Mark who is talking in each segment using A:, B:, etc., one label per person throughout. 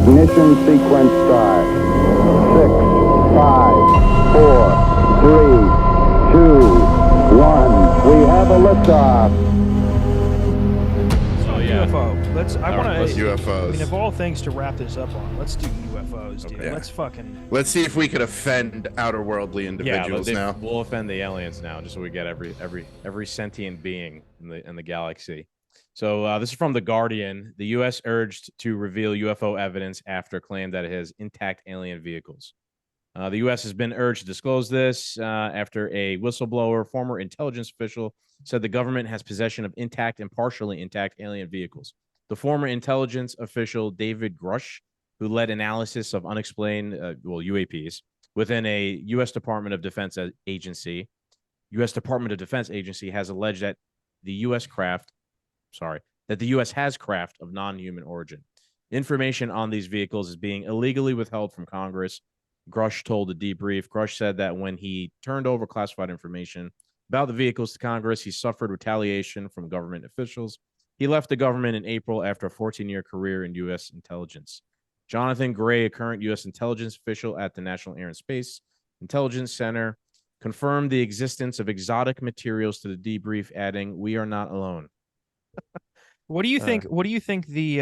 A: Ignition sequence start. 6, 5, 4, 3, 2, 1. We have a liftoff.
B: UFO. I want to.
C: UFOs.
B: I mean, of all things to wrap this up on, let's do UFOs, dude.
C: Okay.
B: Let's
C: see if we could offend outer worldly individuals now.
D: We'll offend the aliens now, just so we get every sentient being in the galaxy. So this is from The Guardian. The U.S. urged to reveal UFO evidence after claim that it has intact alien vehicles. The U.S. has been urged to disclose this after a whistleblower, former intelligence official, said the government has possession of intact and partially intact alien vehicles. The former intelligence official, David Grush, who led analysis of unexplained UAPs within a U.S. Department of Defense agency, has alleged that the U.S. has craft of non-human origin. Information on these vehicles is being illegally withheld from Congress. Grush told the debrief. Grush said that when he turned over classified information about the vehicles to Congress, he suffered retaliation from government officials. He left the government in April after a 14-year career in U.S. intelligence. Jonathan Gray, a current U.S. intelligence official at the National Air and Space Intelligence Center, confirmed the existence of exotic materials to the debrief, adding, "We are not alone."
B: What do you think? What do you think the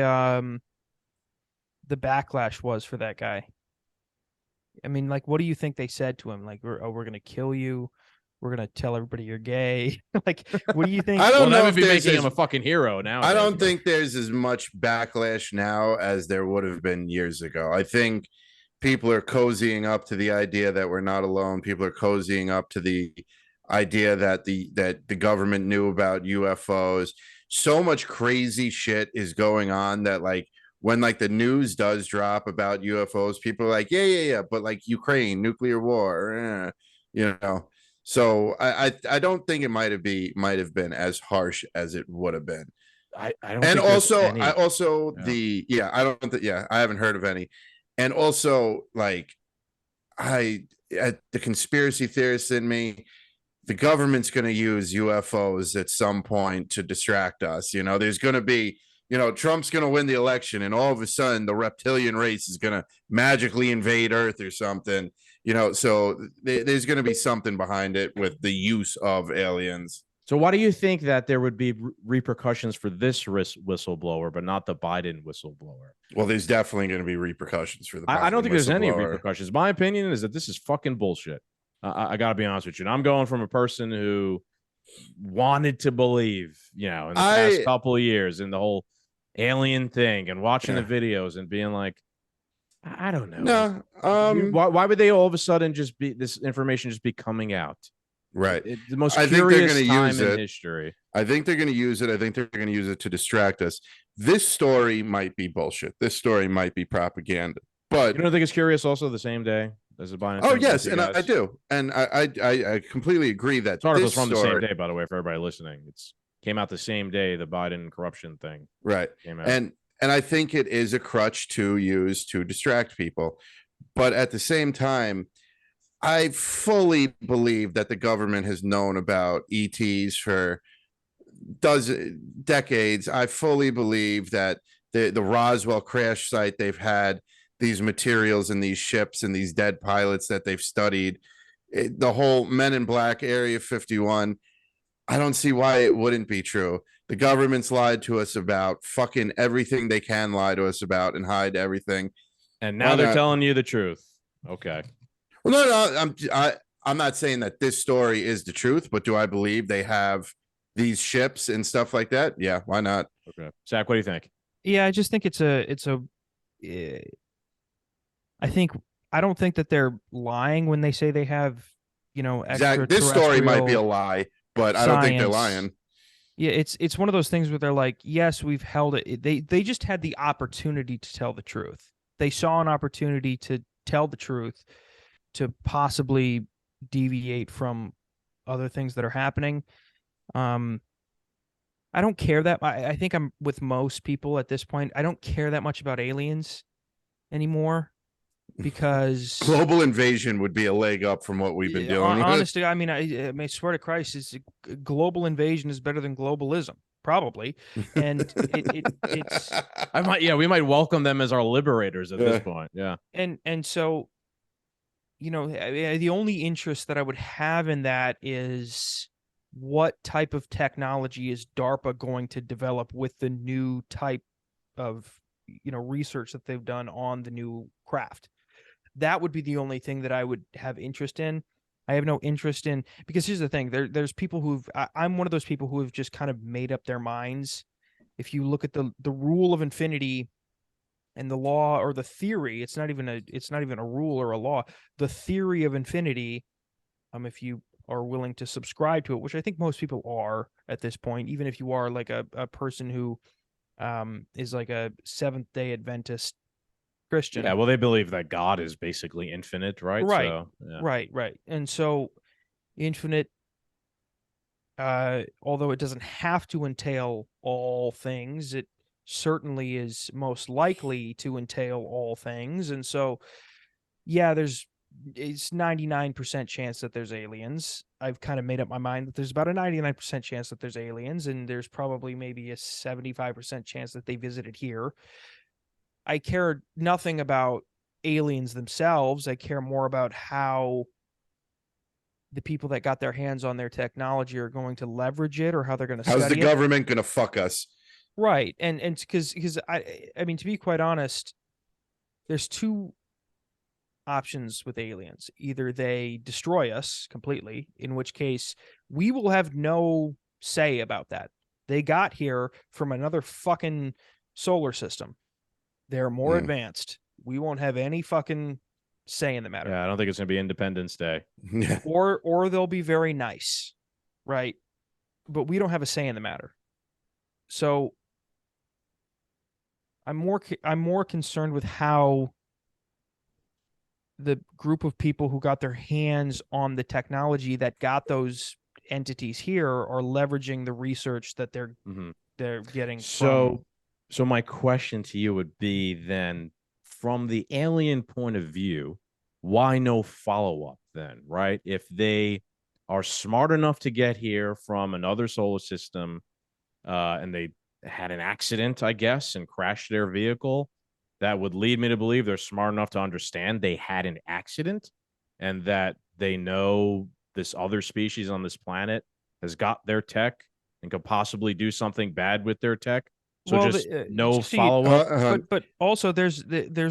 B: backlash was for that guy? I mean, like, what do you think they said to him? Like, we're going to kill you. We're going to tell everybody you're gay. Like, what do you think?
C: I don't know
D: that
C: if
D: would be
C: there's
D: making him a fucking hero now.
C: I don't think there's as much backlash now as there would have been years ago. I think people are cozying up to the idea that we're not alone. People are cozying up to the idea that the government knew about UFOs. So much crazy shit is going on that, like, when like the news does drop about UFOs, people are like, yeah, but like Ukraine, nuclear war, So I don't think it might have been as harsh as it would have been.
D: I don't.
C: And
D: think
C: I don't think I haven't heard of any. And also, like, the conspiracy theorist in me, the government's going to use UFOs at some point to distract us. There's going to be, Trump's going to win the election, and all of a sudden the reptilian race is going to magically invade Earth or something. So there's going to be something behind it with the use of aliens.
D: So why do you think that there would be repercussions for this whistleblower, but not the Biden whistleblower?
C: Well, there's definitely going to be repercussions for the Biden
D: I don't think there's any repercussions. My opinion is that this is fucking bullshit. I got to be honest with you. And I'm going from a person who wanted to believe, in the past couple of years in the whole alien thing and watching the videos and being like, I don't know.
C: No.
D: Why would they all of a sudden this information just be coming out?
C: Right.
D: The most curious time in history.
C: I think they're going to use it. I think they're going to use it to distract us. This story might be bullshit. This story might be propaganda. But
D: you don't think it's curious also the same day as the Biden?
C: Oh, yes. And I do. And I completely agree that
D: this article's from the same day, by the way, for everybody listening. It's came out the same day the Biden corruption thing.
C: Right.
D: Came out.
C: And I think it is a crutch to use to distract people. But at the same time, I fully believe that the government has known about ETs for decades. I fully believe that the Roswell crash site, they've had these materials and these ships and these dead pilots that they've studied. The whole Men in Black, Area 51, I don't see why it wouldn't be true. The government's lied to us about fucking everything they can lie to us about and hide everything.
D: And now they're telling you the truth. Okay.
C: Well, no, I'm not saying that this story is the truth, but do I believe they have these ships and stuff like that? Yeah, why not?
D: Okay. Zach, what do you think?
B: Yeah, I just think I don't think that they're lying when they say they have,
C: Zach, this story might be a lie, but I don't think they're lying.
B: Yeah, it's one of those things where they're like, yes, we've held it. They just had the opportunity to tell the truth. They saw an opportunity to tell the truth, to possibly deviate from other things that are happening. I don't care that. I think I'm with most people at this point. I don't care that much about aliens anymore, because
C: global invasion would be a leg up from what we've been doing.
B: Honestly, I mean, I swear to Christ, global invasion is better than globalism. probably. And it's
D: we might welcome them as our liberators at this point. Yeah.
B: and so, the only interest that I would have in that is what type of technology is DARPA going to develop with the new type of research that they've done on the new craft. That would be the only thing that I would have interest in. I have no interest in, because here's the thing, there's people I'm one of those people who have just kind of made up their minds. If you look at the rule of infinity and the law, or the theory, it's not even a rule or a law, the theory of infinity, if you are willing to subscribe to it, which I think most people are at this point, even if you are like a person who is like a Seventh-day Adventist Christian.
D: Yeah, well, they believe that God is basically infinite, right?
B: Right.
D: So, yeah.
B: Right. And so infinite, although it doesn't have to entail all things, it certainly is most likely to entail all things. And so, yeah, it's 99% chance that there's aliens. I've kind of made up my mind that there's about a 99% chance that there's aliens, and there's probably maybe a 75% chance that they visited here. I care nothing about aliens themselves. I care more about how the people that got their hands on their technology are going to leverage it, or how they're going to study it.
C: How's the government going to fuck us?
B: Right. And because I mean, to be quite honest, there's two options with aliens. Either they destroy us completely, in which case we will have no say about that. They got here from another fucking solar system. They're more advanced. We won't have any fucking say in the matter.
D: Yeah, I don't think it's going to be Independence Day.
B: Or they'll be very nice, right? But we don't have a say in the matter. So I'm more concerned with how the group of people who got their hands on the technology that got those entities here are leveraging the research that they're getting.
D: So my question to you would be then, from the alien point of view, why no follow-up then, right? If they are smart enough to get here from another solar system, and they had an accident, I guess, and crashed their vehicle, that would lead me to believe they're smart enough to understand they had an accident and that they know this other species on this planet has got their tech and could possibly do something bad with their tech. So no follow-up.
B: But also there's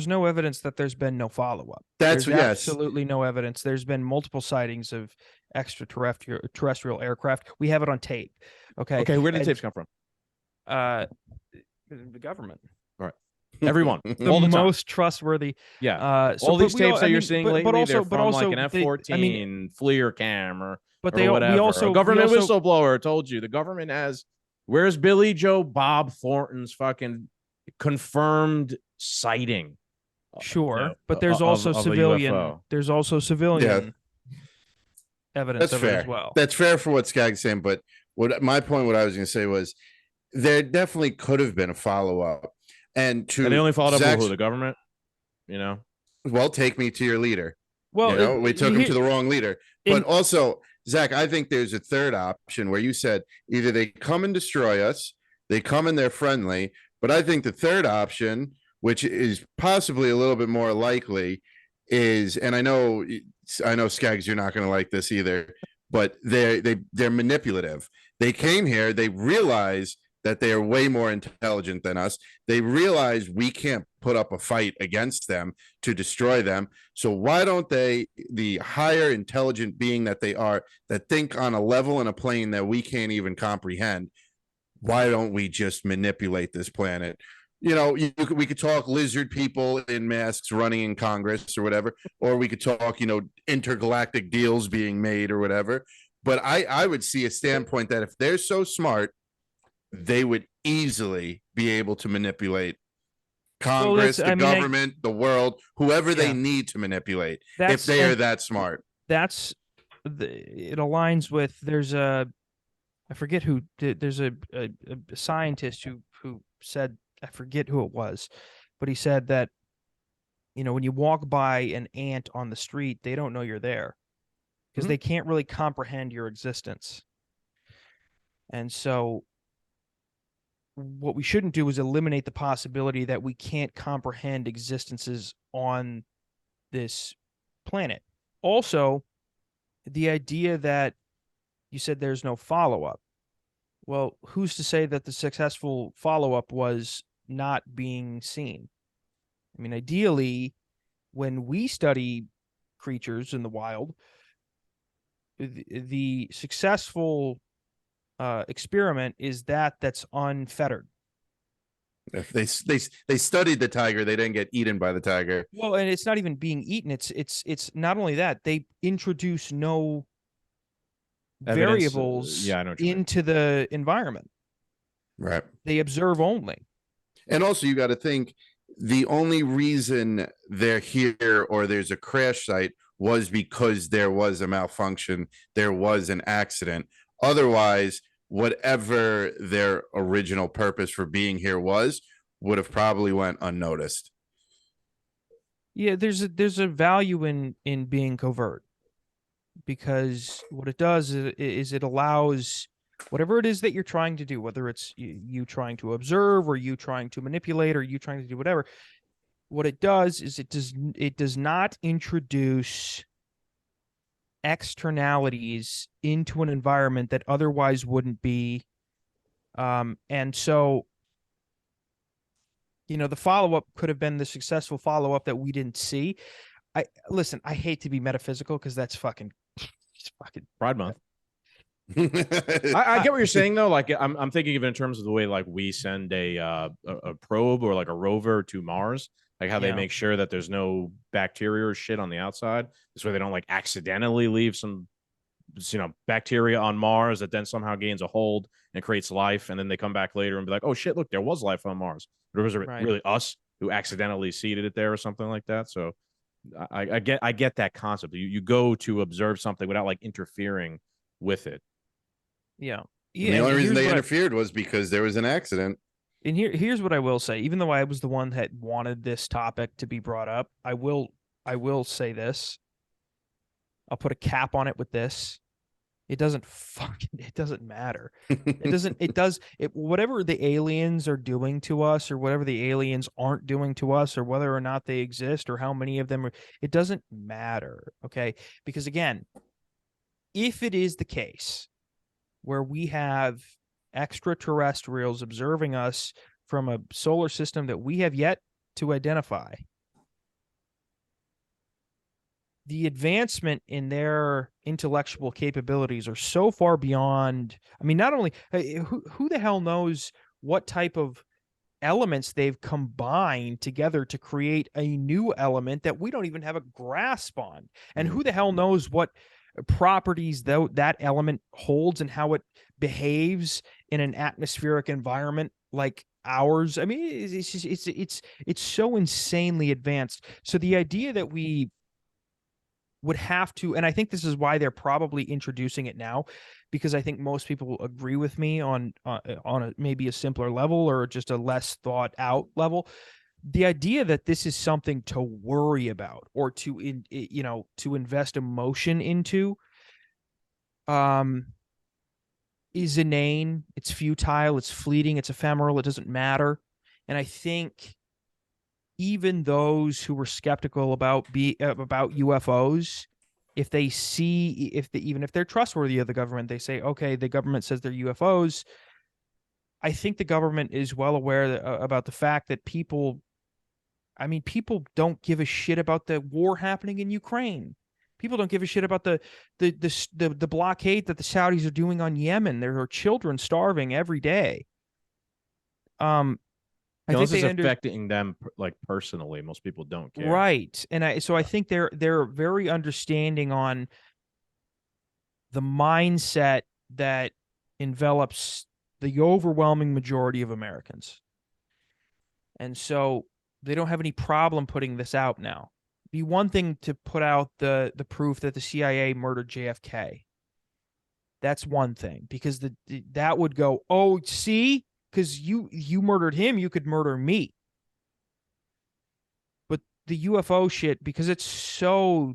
B: no evidence that there's been no follow-up.
C: There's
B: absolutely no evidence. There's been multiple sightings of extraterrestrial aircraft. We have it on tape. Okay,
D: where did the tapes come from?
B: The government.
D: All right. Everyone.
B: All the most trustworthy.
D: Yeah. All these tapes that you're seeing lately, they're from like an F-14 FLIR cam or whatever. A government whistleblower told you. The government has... Where's Billy Joe Bob Thornton's fucking confirmed sighting?
B: Sure, but there's also civilian. There's also civilian evidence of it as well.
C: That's fair for what Skag's saying, but what I was going to say was there definitely could have been a follow-up. And they
D: only followed up with who? The government?
C: Well, take me to your leader.
B: Well,
C: we took him to the wrong leader. But also, Zach, I think there's a third option where you said either they come and destroy us, they come and they're friendly. But I think the third option, which is possibly a little bit more likely, is, and I know Skaggs, you're not going to like this either, but they're manipulative. They came here, they realize that they are way more intelligent than us. They realize we can't put up a fight against them to destroy them. So why don't they, the higher intelligent being that they are, that think on a level and a plane that we can't even comprehend, why don't we just manipulate this planet? We could talk lizard people in masks running in Congress or whatever, or we could talk, intergalactic deals being made or whatever. But I would see a standpoint that if they're so smart, they would easily be able to manipulate Congress, the government, the world, whoever they need to manipulate, if they are that smart.
B: It aligns with, I forget who, there's a scientist who said, I forget who it was, but he said that, when you walk by an ant on the street, they don't know you're there because they can't really comprehend your existence. And so what we shouldn't do is eliminate the possibility that we can't comprehend existences on this planet. Also, the idea that you said there's no follow-up. Well, who's to say that the successful follow-up was not being seen? I mean, ideally, when we study creatures in the wild, the successful experiment is that's unfettered.
C: If they studied the tiger, they didn't get eaten by the tiger.
B: Well, and it's not even being eaten. It's not only that, they introduce no
D: Evidence,
B: variables
D: yeah, I know what you mean.
B: into the environment.
C: Right.
B: They observe only.
C: And also, you got to think the only reason they're here or there's a crash site was because there was a malfunction, there was an accident. Otherwise, whatever their original purpose for being here was would have probably went unnoticed.
B: Yeah, there's a value in being covert, because what it does is it allows whatever it is that you're trying to do, whether it's you trying to observe or you trying to manipulate or you trying to do whatever, what it does is it does not introduce externalities into an environment that otherwise wouldn't be. And so, the follow-up could have been the successful follow-up that we didn't see. I hate to be metaphysical because that's fucking
D: Pride Month. I get what you're saying though. Like I'm thinking of it in terms of the way like we send a probe or like a rover to Mars, like how they make sure that there's no bacteria or shit on the outside. This way they don't like accidentally leave some bacteria on Mars that then somehow gains a hold and creates life, and then they come back later and be like, oh shit, look, there was life on Mars. Or was it really us who accidentally seeded it there or something like that? So I get that concept. You go to observe something without like interfering with it.
B: Yeah.
C: The only reason they interfered was because there was an accident.
B: And here's what I will say. Even though I was the one that wanted this topic to be brought up, I will say this. I'll put a cap on it with this. It doesn't matter. Whatever the aliens are doing to us or whatever the aliens aren't doing to us or whether or not they exist or how many of them are, it doesn't matter. Okay. Because again, if it is the case where we have extraterrestrials observing us from a solar system that we have yet to identify, the advancement in their intellectual capabilities are so far beyond. I mean, not only who the hell knows what type of elements they've combined together to create a new element that we don't even have a grasp on, and who the hell knows what properties that element holds and how it behaves in an atmospheric environment like ours. I mean, it's so insanely advanced. So the idea that we would have to, and I think this is why they're probably introducing it now, because I think most people will agree with me on maybe a simpler level or just a less thought out level. The idea that this is something to worry about or to invest emotion into is inane. It's futile. It's fleeting. It's ephemeral. It doesn't matter. And I think even those who were skeptical about UFOs, if they see, even if they're trustworthy of the government, they say, okay, the government says they're UFOs. I think the government is well aware about the fact that people don't give a shit about the war happening in Ukraine. People don't give a shit about the blockade that the Saudis are doing on Yemen. There are children starving every day. I think
D: this is affecting them like personally. Most people don't care,
B: right? And I think they're very understanding on the mindset that envelops the overwhelming majority of Americans, and so they don't have any problem putting this out now. It'd be one thing to put out the proof that the CIA murdered JFK. That's one thing, because that would go, oh, see, because you murdered him, you could murder me. But the UFO shit, because it's so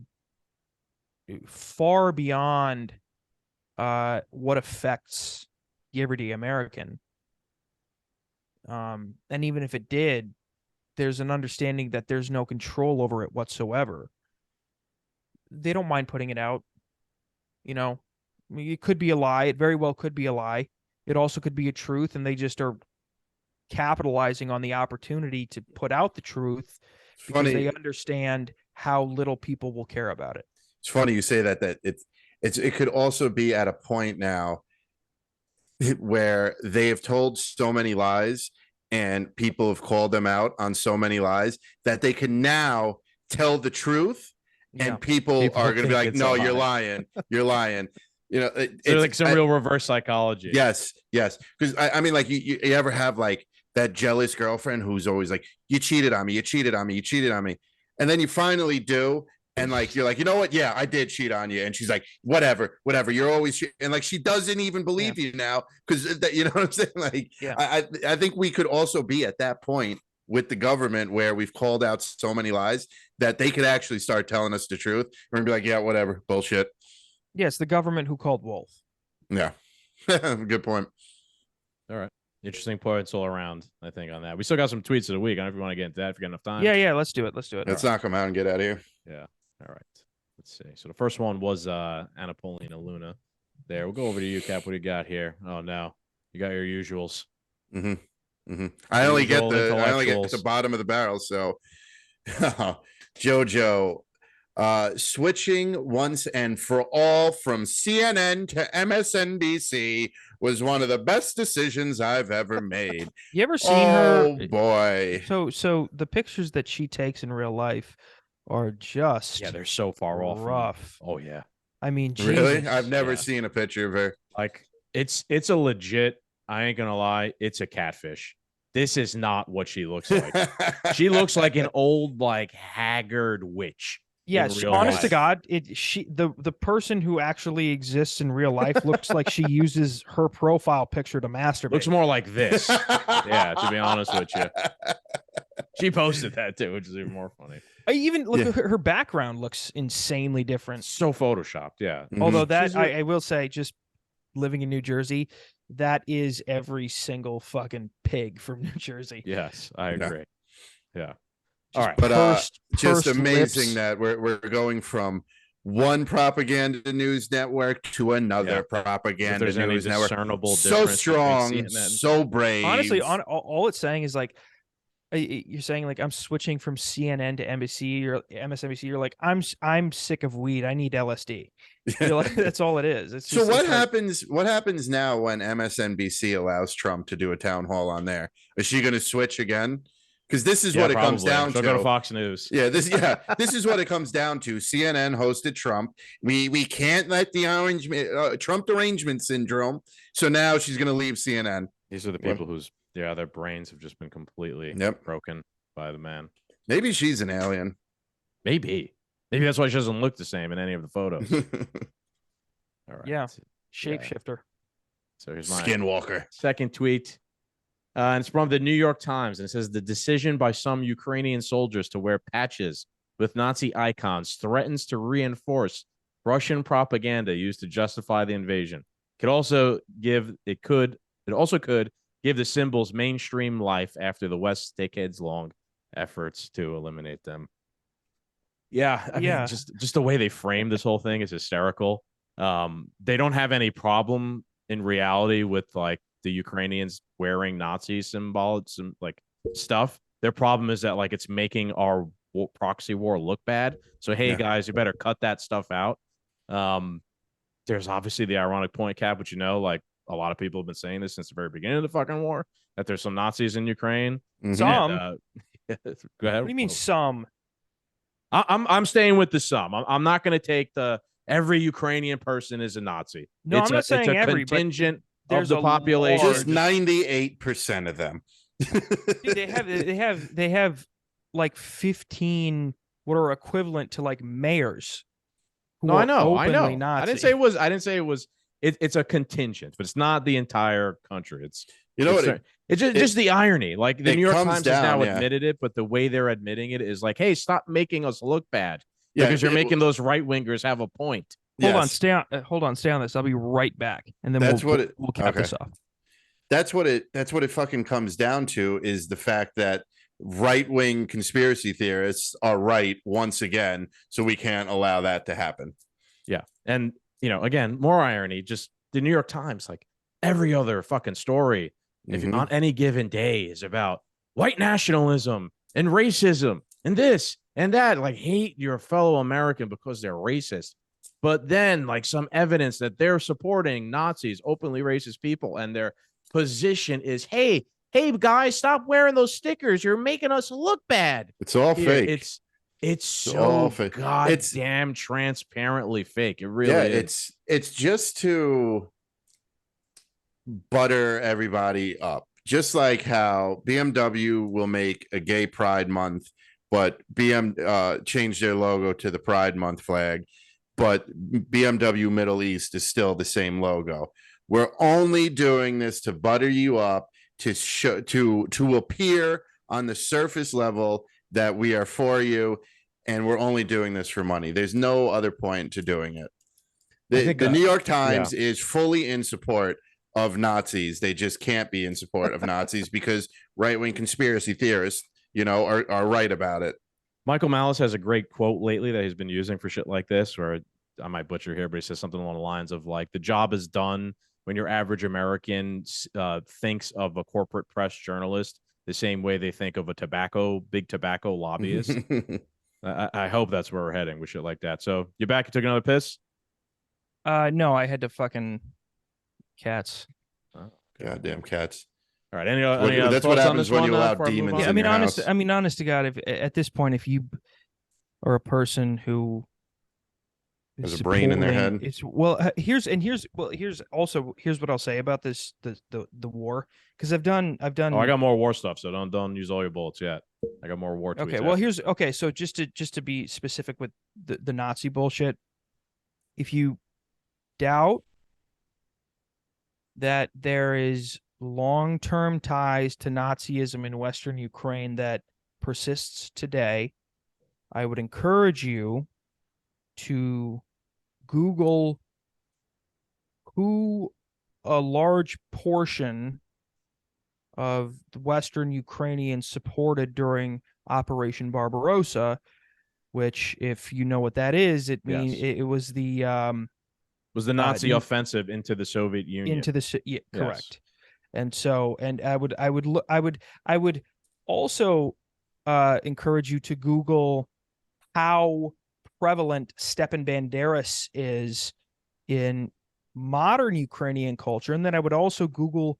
B: far beyond what affects the everyday American, And even if it did, there's an understanding that there's no control over it whatsoever. They don't mind putting it out. You know, I mean, it could be a lie. It very well could be a lie. It also could be a truth, and they just are capitalizing on the opportunity to put out the truth because they understand how little people will care about it.
C: It's funny you say that it could also be at a point now where they have told so many lies and people have called them out on so many lies that they can now tell the truth, and people are going to be like, no, you're lying. You're lying. You know, it's
D: like some real reverse psychology.
C: Yes. Because I mean, like you ever have like that jealous girlfriend who's always like, you cheated on me, you cheated on me, you cheated on me. And then you finally do. And like, you're like, you know what? Yeah, I did cheat on you. And she's like, whatever. You're always, and like, she doesn't even believe you now. Cause you know what I'm saying? Like, I think we could also be at that point with the government where we've called out so many lies that they could actually start telling us the truth. We're gonna be like, yeah, whatever, bullshit.
B: Yes, the government who called Wolf.
C: Yeah. Good point.
D: All right. Interesting points all around, I think, on that. We still got some tweets of the week. I don't know if you want to get into that if you got enough time.
B: Yeah, let's do it.
C: Let's knock them out and get out of here.
D: Yeah. All right. Let's see. So the first one was Anapolina Luna. There. We'll go over to you, Cap. What do you got here? Oh no. You got your usuals.
C: I only get the bottom of the barrel, so Jojo switching once and for all from CNN to MSNBC was one of the best decisions I've ever made.
B: You ever seen her?
C: Oh boy.
B: So the pictures that she takes in real life are just
D: they're so far off.
B: Rough.
D: Oh yeah.
B: I mean,
C: really?
B: Jesus.
C: I've never seen a picture of her.
D: Like it's a legit, I ain't gonna lie, it's a catfish. This is not what she looks like. She looks like an old, like haggard witch.
B: Yes, honest to God, the person who actually exists in real life looks like she uses her profile picture to masturbate.
D: Looks more like this. Yeah, to be honest with you. She posted that too, which is even more funny.
B: I even look at her background looks insanely different.
D: So photoshopped, yeah.
B: Although that I will say, just living in New Jersey, that is every single fucking pig from New Jersey.
D: Yes, I agree. Yeah.
B: All right,
C: but just amazing that we're going from one propaganda news network to another propaganda news network. So strong, so brave.
B: Honestly, all it's saying is like, you're saying like, I'm switching from CNN to NBC or MSNBC. You're like, I'm sick of weed. I need LSD. You're like, that's all it is. It's just,
C: so what happens? What happens now when MSNBC allows Trump to do a town hall on there? Is she going to switch again? Because this is what it comes down to.
D: Go to Fox News.
C: This is what it comes down to. CNN hosted Trump. We can't let the Trump derangement syndrome. So now she's going to leave CNN.
D: These are the people whose their brains have just been completely broken by the man.
C: Maybe she's an alien.
D: Maybe that's why she doesn't look the same in any of the photos. All right.
B: Yeah. Shapeshifter.
C: So here's my Skinwalker.
D: Second tweet. And it's from the New York Times, and it says the decision by some Ukrainian soldiers to wear patches with Nazi icons threatens to reinforce Russian propaganda used to justify the invasion. It could also give the symbols mainstream life after the West's decades-long efforts to eliminate them. Yeah, I mean, just the way they frame this whole thing is hysterical. They don't have any problem in reality with like the Ukrainians wearing Nazi symbols and like stuff. Their problem is that like it's making our proxy war look bad. So hey guys, you better cut that stuff out. There's obviously the ironic point, Cap, but like a lot of people have been saying this since the very beginning of the fucking war, that there's some Nazis in Ukraine.
B: Some.
D: Go ahead.
B: What do you mean some?
D: I'm staying with the some. I'm not going to take every Ukrainian person is a Nazi.
B: No, I'm not saying
D: it's a
B: every
D: contingent of the population.
C: Just 98% of them.
B: Dude, they have like 15 what are equivalent to like mayors.
D: No, I know.
B: Nazi.
D: I didn't say it was. It's a contingent, but it's not the entire country. It's just the irony. Like the New York Times has now admitted it, but the way they're admitting it is like, hey, stop making us look bad because you're making those right wingers have a point.
B: Hold on, stay on this. I'll be right back, and then we'll cap this off.
C: that's what it fucking comes down to, is the fact that right-wing conspiracy theorists are right once again, so we can't allow that to happen.
D: Yeah. And, again, more irony, just the New York Times, like every other fucking story, if on any given day, is about white nationalism and racism and this and that, like hate your fellow American because they're racist. But then, like, some evidence that they're supporting Nazis, openly racist people, and their position is, hey guys, stop wearing those stickers. You're making us look bad.
C: It's all fake.
D: It's so goddamn transparently fake. It really is.
C: It's just to butter everybody up. Just like how BMW will make a gay pride month, but change their logo to the Pride Month flag, but BMW Middle East is still the same logo. We're only doing this to butter you up, to show, to appear on the surface level that we are for you, and we're only doing this for money. There's no other point to doing it. The New York Times is fully in support of Nazis. They just can't be in support of Nazis because right-wing conspiracy theorists, are right about it.
D: Michael Malice has a great quote lately that he's been using for shit like this, where I might butcher here, but he says something along the lines of, like, the job is done when your average American thinks of a corporate press journalist the same way they think of a big tobacco lobbyist. I hope that's where we're heading with shit like that. So you back? You took another piss?
B: No, I had to fucking cats.
C: Oh, goddamn cats.
D: All right. Any that's
C: what happens when you allow demons.
B: Yeah, honest to God, if at this point, if you are a person who
C: has a brain in their head,
B: here's what I'll say about this the war, because I've done.
D: Oh, I got more war stuff, so don't use all your bullets yet. I got more war tweets.
B: Okay, well, so just to be specific with the Nazi bullshit, if you doubt that there is long-term ties to Nazism in Western Ukraine that persists today, I would encourage you to Google who a large portion of the Western Ukrainians supported during Operation Barbarossa, which, if you know what that is, it means it was the
D: Nazi offensive into the Soviet Union.
B: Correct. And so, and I would also encourage you to Google how prevalent Stepan Banderas is in modern Ukrainian culture, and then I would also Google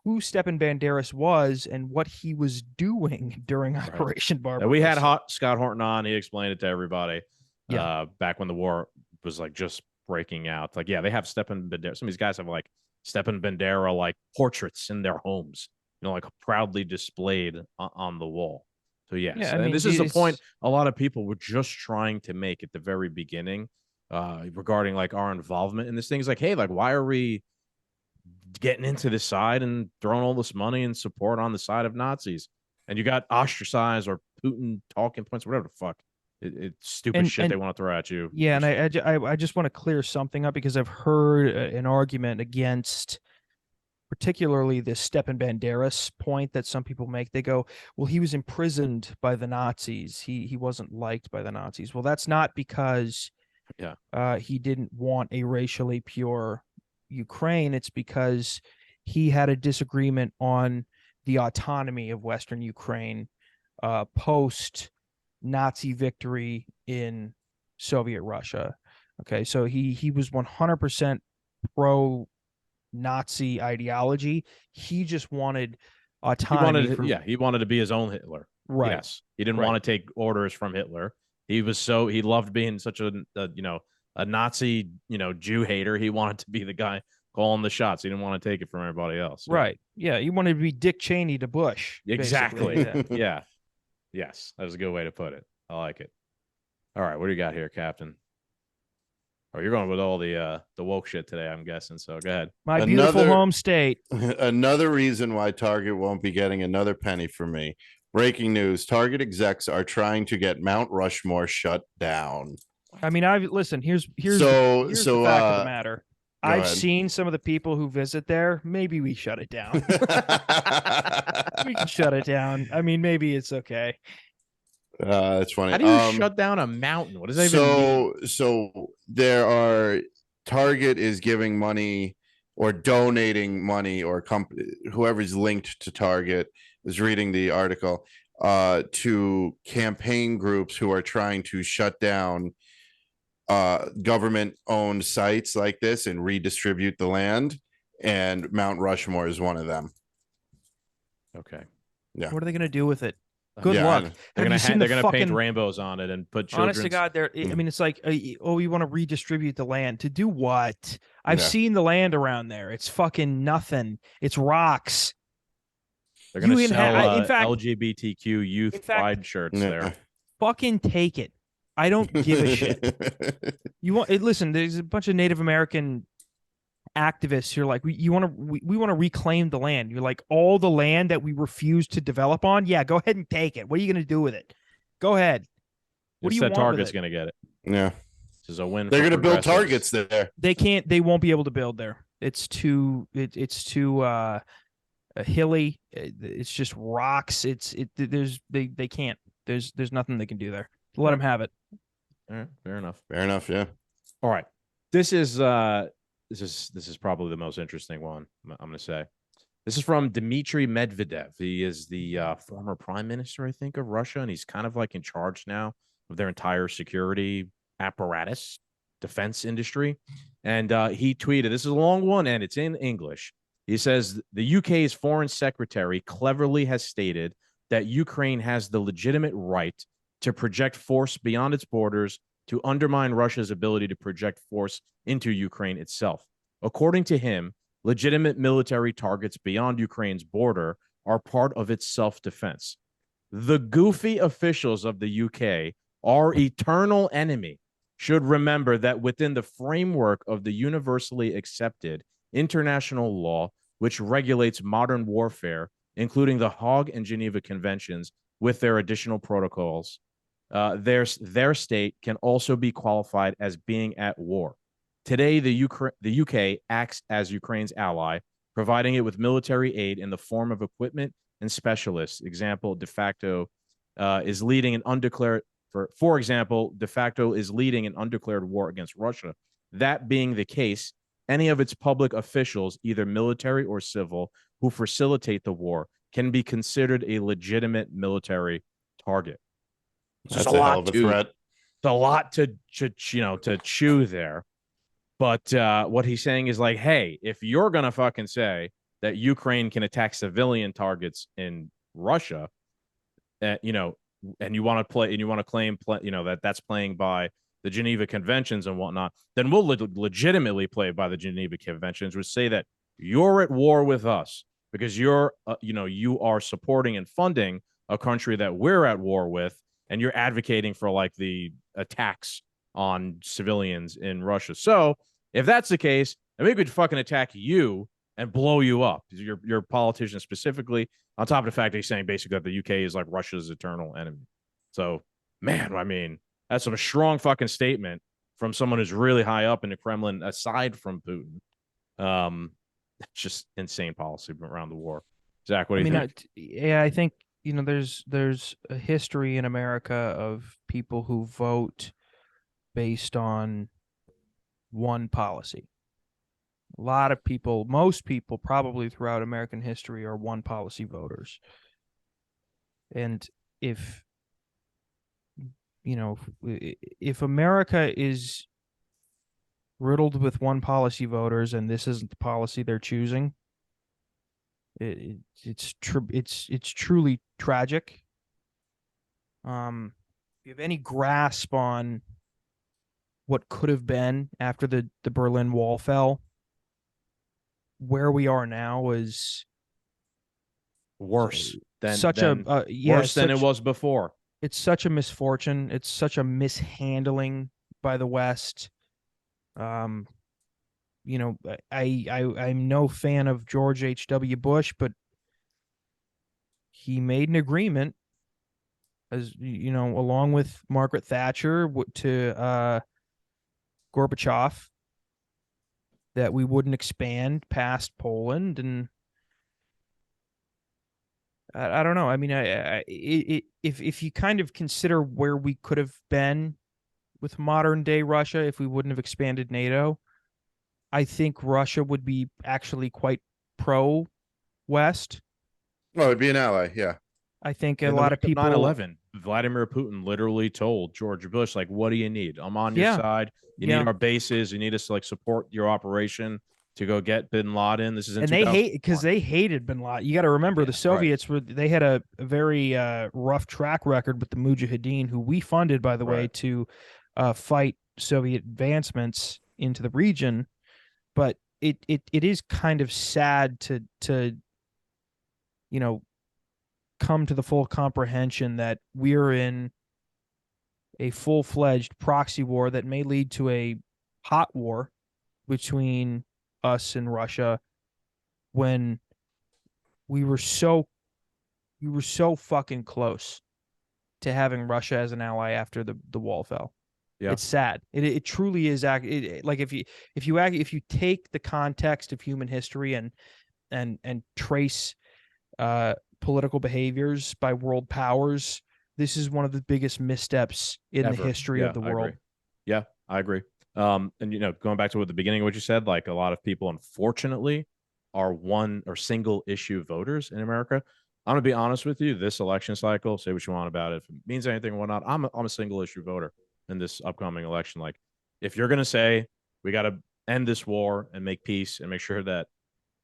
B: who Stepan Banderas was and what he was doing during Operation Barbarossa.
D: We had Scott Horton on. He explained it to everybody. Back when the war was like just breaking out. Like, they have Stepan Bandera. Some of these guys have like Stepan Bandera like portraits in their homes, like proudly displayed on the wall. So yes, and this is the point a lot of people were just trying to make at the very beginning, regarding like our involvement in this thing. It's like, hey, like, why are we getting into this side and throwing all this money and support on the side of Nazis? And you got ostracized or Putin talking points, whatever the fuck. It's stupid shit they want to throw at you.
B: Yeah, and I just want to clear something up, because I've heard an argument against particularly this Stepan Banderas point that some people make. They go, well, he was imprisoned by the Nazis. He wasn't liked by the Nazis. Well, that's not because he didn't want a racially pure Ukraine. It's because he had a disagreement on the autonomy of Western Ukraine post Nazi victory in Soviet Russia. Okay, so he was 100% pro Nazi ideology. He just wanted autonomy.
D: He wanted to be his own Hitler.
B: Right.
D: Yes. He didn't want to take orders from Hitler. He loved being such a Nazi, Jew hater. He wanted to be the guy calling the shots. He didn't want to take it from everybody else.
B: Right. Yeah. He wanted to be Dick Cheney to Bush.
D: Exactly. Yeah. Yes. That was a good way to put it. I like it. All right. What do you got here, Captain? Oh, you're going with all the woke shit today, I'm guessing. So go ahead.
B: My beautiful home state.
C: Another reason why Target won't be getting another penny from me. Breaking news: Target execs are trying to get Mount Rushmore shut down.
B: I mean, here's the fact of the matter. I've
C: ahead.
B: seen some of the people who visit there. Maybe we shut it down. We can shut it down. I mean, maybe it's okay.
C: That's funny.
D: How do you shut down a mountain? What does that even mean?
C: So there are Target is giving money or donating money, or whoever's linked to Target is reading the article to campaign groups who are trying to shut down government owned sites like this and redistribute the land, and Mount Rushmore is one of them.
D: Okay.
C: Yeah.
B: What are they going to do with it? Good
C: Yeah,
B: luck.
D: They're
B: Have you seen
D: they're
B: the
D: gonna
B: fucking
D: paint rainbows on it and put children's.
B: honest to God, I mean, it's like, oh, you want to redistribute the land to do what? I've
C: Yeah.
B: seen the land around there. It's fucking nothing. It's rocks.
D: They're gonna
B: You can
D: sell
B: in fact,
D: LGBTQ youth
B: in fact-
D: pride shirts there.
B: fucking take it. I don't give a shit. You want? Listen, there's a bunch of Native American activists who are like, we want to reclaim the land. You're like, all the land that we refuse to develop on. Yeah, go ahead and take it. What are you going to do with it? Go ahead. What do you want
D: Target's
B: with it?
D: gonna get it.
C: Yeah.
D: This is a win.
C: They're
D: for
C: going to build
D: progressives.
C: Targets there.
B: They can't. They won't be able to build there. It's too. It's too hilly. It's just rocks. They can't. There's nothing they can do there. Let them have it.
D: All right, fair enough.
C: Fair enough. Yeah.
D: All right. This is probably the most interesting one, I'm going to say. This is from Dmitry Medvedev. He is the former prime minister, I think, of Russia, and he's kind of like in charge now of their entire security apparatus, defense industry. And he tweeted, this is a long one, and it's in English. He says, the UK's foreign secretary cleverly has stated that Ukraine has the legitimate right to project force beyond its borders to undermine Russia's ability to project force into Ukraine itself. According to him, legitimate military targets beyond Ukraine's border are part of its self-defense. The goofy officials of the UK, our eternal enemy, should remember that within the framework of the universally accepted international law, which regulates modern warfare, including the Hague and Geneva Conventions with their additional protocols, their state can also be qualified as being at war. Today, the UK acts as Ukraine's ally, providing it with military aid in the form of equipment and specialists. Example, de facto is leading an undeclared. For example, de facto is leading an undeclared war against Russia. That being the case, any of its public officials, either military or civil, who facilitate the war can be considered a legitimate military target.
C: That's a hell of a threat.
D: It's a lot to chew there. But what he's saying is like, hey, if you're gonna fucking say that Ukraine can attack civilian targets in Russia, and you want to claim that that's playing by the Geneva Conventions and whatnot, then we'll legitimately play by the Geneva Conventions, which say that you're at war with us because you are supporting and funding a country that we're at war with, and you're advocating for like the attacks on civilians in Russia. So if that's the case, then we could fucking attack you and blow you up. Your politician specifically, on top of the fact that he's saying basically that the UK is like Russia's eternal enemy. So, man, I mean, that's a strong fucking statement from someone who's really high up in the Kremlin, aside from Putin. It's just insane policy around the war. Zach, what do you think?
B: I think there's a history in America of people who vote based on one policy. A lot of people, most people probably throughout American history are one policy voters. And if America is riddled with one policy voters and this isn't the policy they're choosing, it's truly tragic. If you have any grasp on what could have been after the Berlin Wall fell, where we are now is
D: worse than it was before.
B: It's such a misfortune. It's such a mishandling by the West. I'm no fan of George H.W. Bush, but he made an agreement, as along with Margaret Thatcher, to Gorbachev, that we wouldn't expand past Poland, and I don't know. I mean, if you kind of consider where we could have been with modern day Russia if we wouldn't have expanded NATO, I think Russia would be actually quite pro West.
C: Well, it'd be an ally, yeah.
B: I think a
D: In the
B: lot of
D: wake
B: people
D: 9/11, Vladimir Putin literally told George Bush, like, what do you need? I'm on your side. You need our bases. You need us to like support your operation to go get bin Laden. This is in
B: and they hate because they hated bin Laden. You got to remember the Soviets were they had a very rough track record with the Mujahideen, who we funded, by the way, to fight Soviet advancements into the region. But it is kind of sad to come to the full comprehension that we're in a full-fledged proxy war that may lead to a hot war between us and Russia, when we were so fucking close to having Russia as an ally after the wall fell. Yeah. It's sad. It truly is. Like if you take the context of human history and trace political behaviors by world powers, this is one of the biggest missteps in the history of the world.
D: Yeah, I agree. And going back to the beginning of what you said, like a lot of people, unfortunately, are one or single issue voters in America. I'm gonna be honest with you. This election cycle, say what you want about it, if it means anything or whatnot, I'm a single issue voter in this upcoming election. Like, if you're gonna say we got to end this war and make peace and make sure that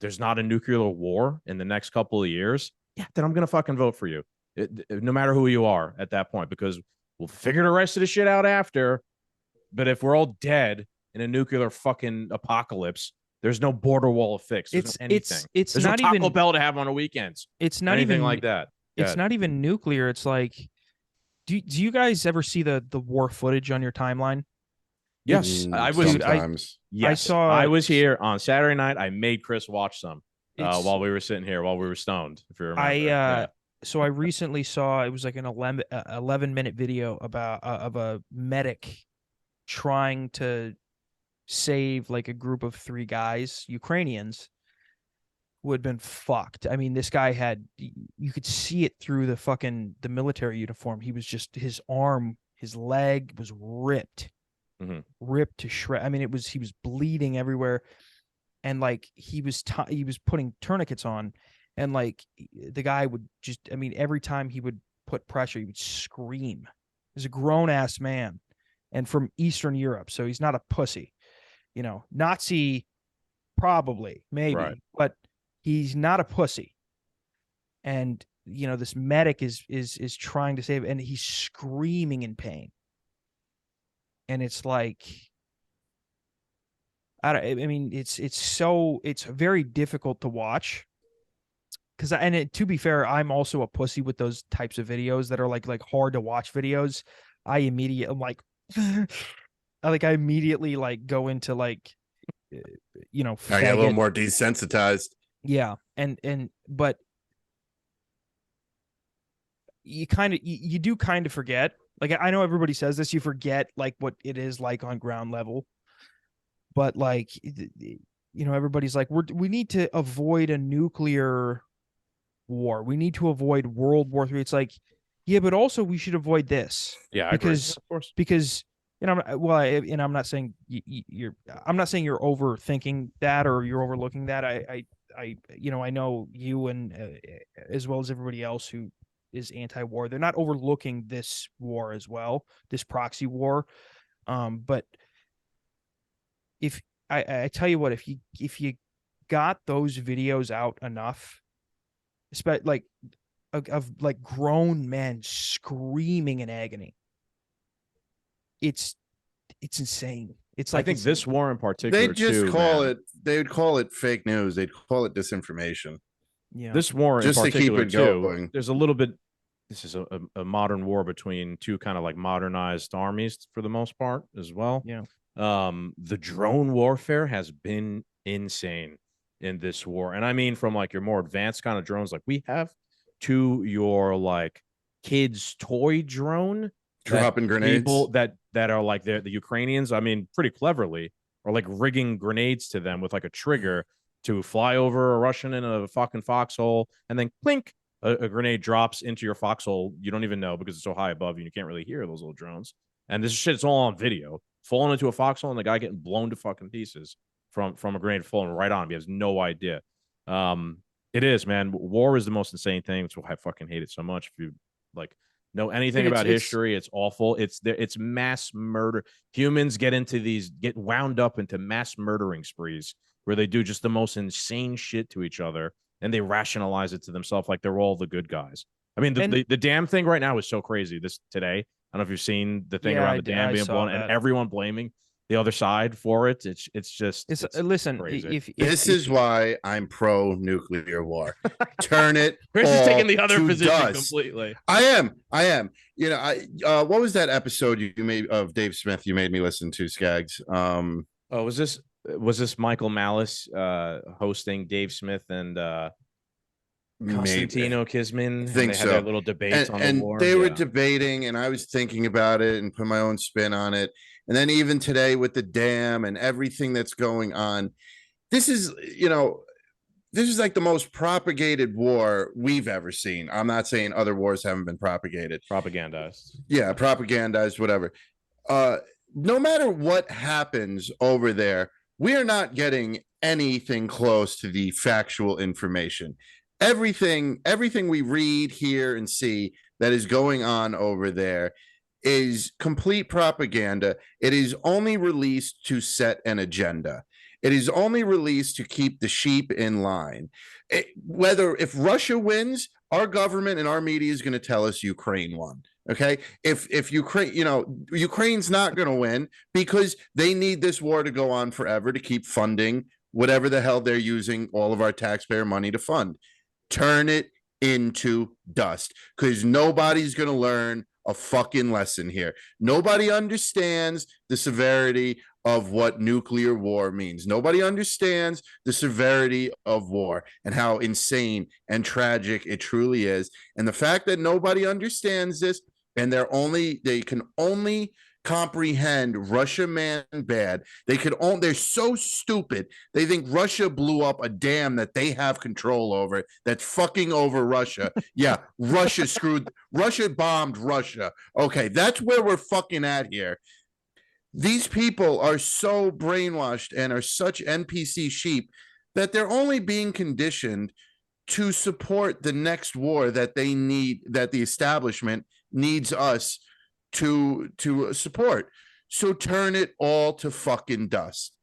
D: there's not a nuclear war in the next couple of years, yeah, then I'm gonna fucking vote for you, no matter who you are at that point, because we'll figure the rest of the shit out after. But if we're all dead in a nuclear fucking apocalypse, there's no border wall to fix. There's no anything.
B: It's
D: there's
B: not
D: no Taco
B: even
D: Bell to have on the weekends.
B: It's not
D: anything
B: even
D: like that.
B: It's not even nuclear. It's like, do you guys ever see the war footage on your timeline?
D: Yes, I was here on Saturday night. I made Chris watch some while we were sitting here, while we were stoned. If you remember,
B: so I recently saw, it was like an 11-minute video of a medic trying to save like a group of 3 guys, Ukrainians, who had been fucked. I mean, this guy you could see it through the military uniform. He was just, his arm, his leg was ripped to shred. I mean, he was bleeding everywhere. And like, he was putting tourniquets on, and like the guy would just, I mean, every time he would put pressure, he would scream. He's a grown ass man and from Eastern Europe. So he's not a pussy, Nazi, probably, maybe, but he's not a pussy. And, this medic is trying to save, and he's screaming in pain. And it's like, it's very difficult to watch. To be fair, I'm also a pussy with those types of videos that are like hard to watch videos. I immediately go into like,
C: I get a little more desensitized.
B: Yeah. But you do kind of forget. Like, I know everybody says this, you forget like what it is like on ground level. But like, everybody's like, we need to avoid a nuclear war. We need to avoid World War III. It's like, yeah, but also we should avoid this.
D: Yeah,
B: because
D: of course.
B: Because I'm not saying you're overthinking that or you're overlooking that. I know you and as well as everybody else who is anti-war, they're not overlooking this war as well, this proxy war. But if I tell you what, if you got those videos out enough, like of like grown men screaming in agony, it's insane. It's like,
D: I think this war in particular,
C: they would call it fake news. They'd call it disinformation.
B: Yeah,
D: this war
C: just
D: in particular,
C: to keep it going.
D: There's a little bit. This is a modern war between 2 kind of like modernized armies for the most part as well.
B: Yeah.
D: The drone warfare has been insane in this war, and I mean from like your more advanced kind of drones, like we have, to your like kids' toy drone
C: dropping grenades,
D: people that are like the Ukrainians, I mean, pretty cleverly or like rigging grenades to them with like a trigger to fly over a Russian in a fucking foxhole, and then clink, a grenade drops into your foxhole. You don't even know because it's so high above you. You can't really hear those little drones. And this shit's all on video, falling into a foxhole and the guy getting blown to fucking pieces from a grenade falling right on him. He has no idea. It is, man. War is the most insane thing. That's why I fucking hate it so much. If you like know anything about history, it's awful. It's mass murder. Humans get wound up into mass murdering sprees where they do just the most insane shit to each other, and they rationalize it to themselves like they're all the good guys. I mean, the dam thing right now is so crazy. Today, I don't know if you've seen the thing around the dam being blown, and everyone blaming the other side for it. It's
B: listen.
D: crazy.
C: This is why I'm pro nuclear war. Turn it.
D: Chris is taking the other
C: to
D: position
C: dust.
D: completely.
C: I am. You know, what was that episode you made of Dave Smith? You made me listen to, Skaggs.
D: Was this Michael Malice hosting Dave Smith and Constantino Kisman?
C: I think
D: they had their little debates on the war.
C: They were debating, and I was thinking about it and put my own spin on it. And then even today with the dam and everything that's going on, this is like the most propagated war we've ever seen. I'm not saying other wars haven't been propagated.
D: Propagandized.
C: Yeah, propagandized, whatever. No matter what happens over there, we are not getting anything close to the factual information. Everything we read, hear, and see that is going on over there is complete propaganda. It is only released to set an agenda. It is only released to keep the sheep in line. If Russia wins, our government and our media is going to tell us Ukraine won. Okay, if Ukraine, Ukraine's not going to win because they need this war to go on forever to keep funding whatever the hell they're using all of our taxpayer money to fund. Turn it into dust, because nobody's going to learn a fucking lesson here. Nobody understands the severity of what nuclear war means. Nobody understands the severity of war and how insane and tragic it truly is. And the fact that nobody understands this, and they can only comprehend Russia man bad. They're so stupid. They think Russia blew up a dam that they have control over, that's fucking over Russia. Yeah, Russia bombed Russia. Okay, that's where we're fucking at here. These people are so brainwashed and are such NPC sheep that they're only being conditioned to support the next war that they need, that the establishment needs us to support. So turn it all to fucking dust.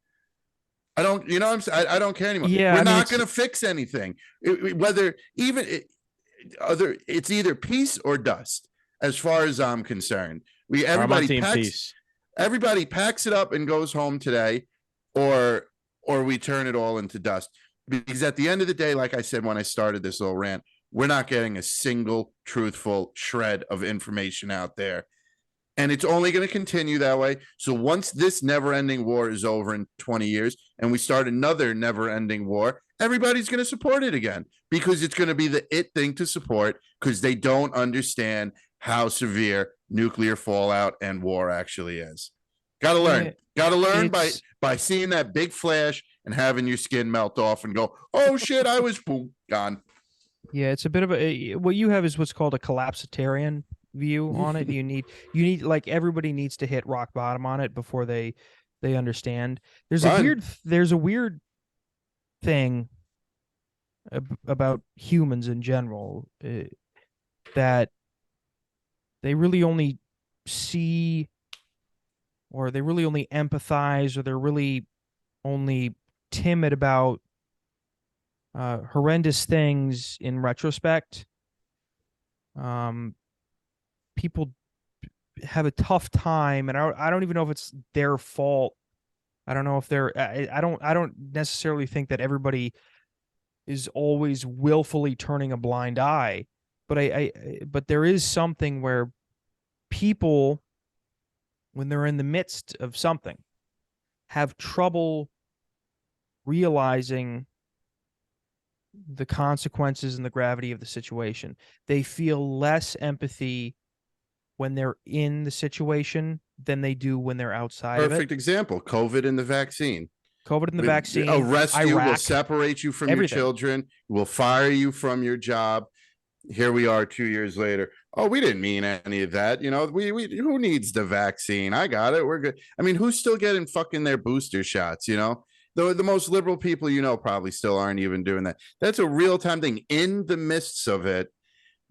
C: I don't care anymore.
B: Yeah,
C: we're not going to fix anything. It's either peace or dust, as far as I'm concerned. Everybody packs it up and goes home today, or we turn it all into dust. Because at the end of the day, like I said when I started this little rant, we're not getting a single truthful shred of information out there. And it's only going to continue that way. So once this never-ending war is over in 20 years and we start another never-ending war, everybody's going to support it again, because it's going to be the thing to support, because they don't understand how severe nuclear fallout and war actually is. Got to learn by seeing that big flash and having your skin melt off and go, oh shit, I was boom, gone.
B: Yeah, it's a bit of what you have is what's called a collapsitarian view on it. You need like everybody needs to hit rock bottom on it before they understand. There's a weird thing about humans in general, that they really only see, or they really only empathize, or they're really only timid about horrendous things in retrospect. People have a tough time, and I don't even know if it's their fault. I don't know if I don't necessarily think that everybody is always willfully turning a blind eye, but there is something where people, when they're in the midst of something, have trouble realizing the consequences and the gravity of the situation. They feel less empathy when they're in the situation than they do when they're outside of
C: Perfect
B: it.
C: example. COVID and the vaccine.
B: COVID and the
C: Will
B: vaccine,
C: arrest you, will
B: Iraq,
C: separate you from
B: everything.
C: your children, will fire you from your job. Here we are 2 years later. Oh, we didn't mean any of that. You know, we who needs the vaccine? I got it. We're good. I mean, who's still getting fucking their booster shots? You know, the most liberal people, you know, probably still aren't even doing that. That's a real time thing. In the midst of it,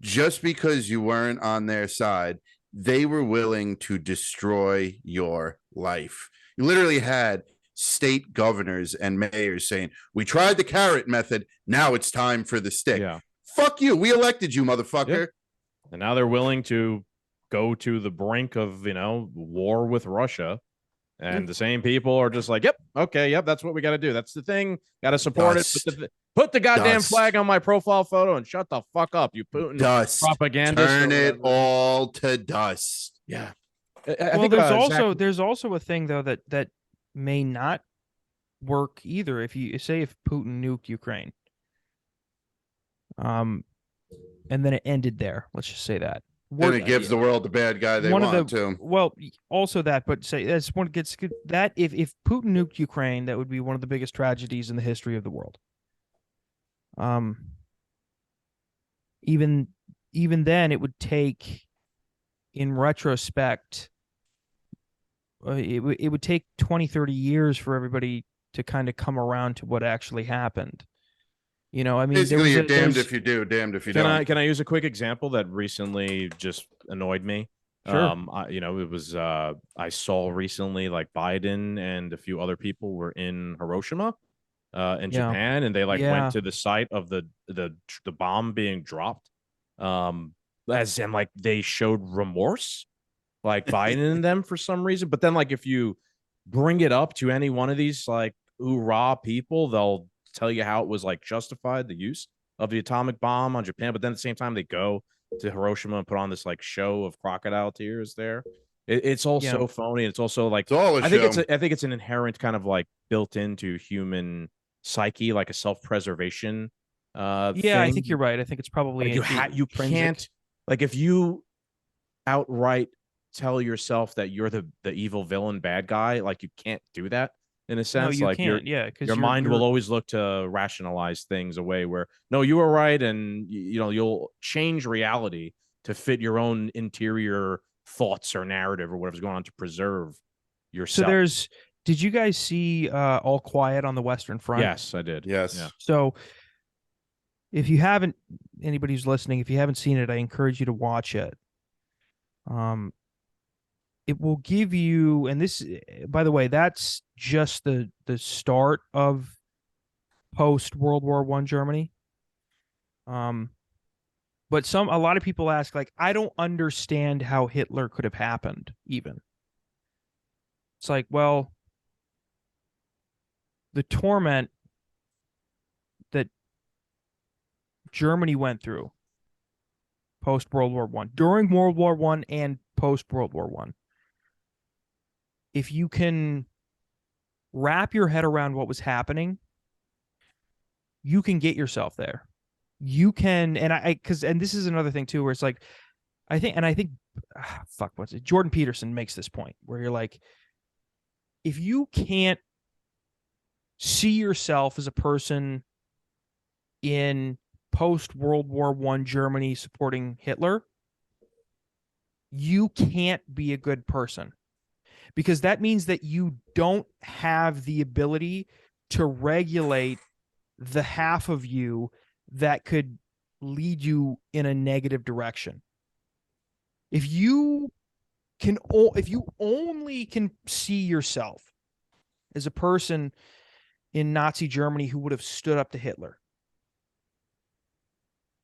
C: just because you weren't on their side, they were willing to destroy your life. You literally had state governors and mayors saying, we tried the carrot method. Now it's time for the stick.
D: Yeah.
C: Fuck you. We elected you, motherfucker.
D: Yeah. And now they're willing to go to the brink of, you know, war with Russia. And the same people are just like, yep, okay, yep, that's what we got to do. That's the thing. Got to support it. Put the goddamn flag on my profile photo and shut the fuck up, you Putin propagandist.
C: Turn it all to dust.
D: Yeah.
B: I think there's also a thing though that may not work either. If Putin nuked Ukraine, and then it ended there. Let's just say that.
C: And it gives the world the bad guy they want to.
B: Well, also that, but say that's one gets that if Putin nuked Ukraine, that would be one of the biggest tragedies in the history of the world. Even then, it would take, in retrospect, it would take 20, 30 years for everybody to kind of come around to what actually happened. You know, I mean,
C: basically, you're damned if you do, damned if you don't.
D: Can I use a quick example that recently just annoyed me?
B: Sure.
D: It was I saw recently like Biden and a few other people were in Hiroshima, in Japan, and they went to the site of the bomb being dropped, they showed remorse, like Biden and them for some reason. But then like if you bring it up to any one of these like hoorah people, they'll tell you how it was like justified, the use of the atomic bomb on Japan, but then at the same time they go to Hiroshima and put on this like show of crocodile tears there. It's all so phony. It's also like I think it's an inherent kind of like built into human psyche, like a self-preservation thing.
B: I think you're right. I think it's probably
D: like you can't, like if you outright tell yourself that you're the evil villain bad guy, like you can't do that. In a sense, like your mind will always look to rationalize things away where, no, you were right. And, you'll change reality to fit your own interior thoughts or narrative or whatever's going on to preserve yourself.
B: So did you guys see All Quiet on the Western Front?
D: Yes, I did.
C: Yes.
D: Yeah.
B: So if you haven't, anybody who's listening, if you haven't seen it, I encourage you to watch it. It will give you, and this, by the way, that's just the start of post World War I Germany. But a lot of people ask, like, I don't understand how Hitler could have happened. Even it's like, well, the torment that Germany went through post World War I, during World War I, and post World War I. If you can wrap your head around what was happening, you can get yourself there. You can, and this is another thing too, where it's like, Jordan Peterson makes this point where you're like, if you can't see yourself as a person in post World War I Germany supporting Hitler, you can't be a good person. Because that means that you don't have the ability to regulate the half of you that could lead you in a negative direction. If you only can see yourself as a person in Nazi Germany who would have stood up to Hitler,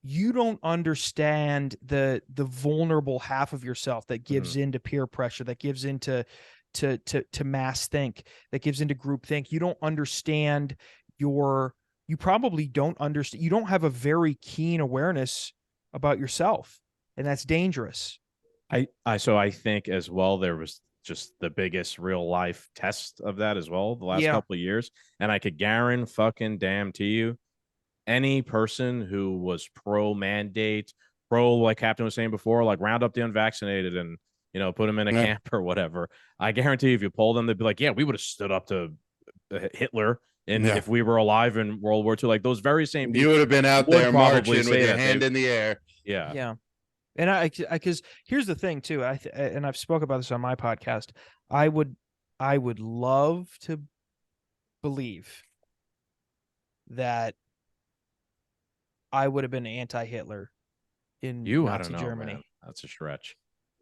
B: you don't understand the vulnerable half of yourself that gives into peer pressure, that gives into to mass think, that gives into group think. You don't understand you probably don't understand. You don't have a very keen awareness about yourself, and that's dangerous.
D: I think as well, there was just the biggest real life test of that as well the last couple of years. And I could guarantee you, any person who was pro mandate, pro, like Captain was saying before, like round up the unvaccinated and, put them in a camp or whatever. I guarantee you, if you poll them, they'd be like, yeah, we would have stood up to Hitler. And if we were alive in World War II, like those very same people,
C: you would have been out there marching with your hand in the air.
D: Yeah.
B: Yeah. And because here's the thing too, and I've spoke about this on my podcast. I would love to believe that I would have been anti-Hitler in Nazi Germany.
D: Man. That's a stretch.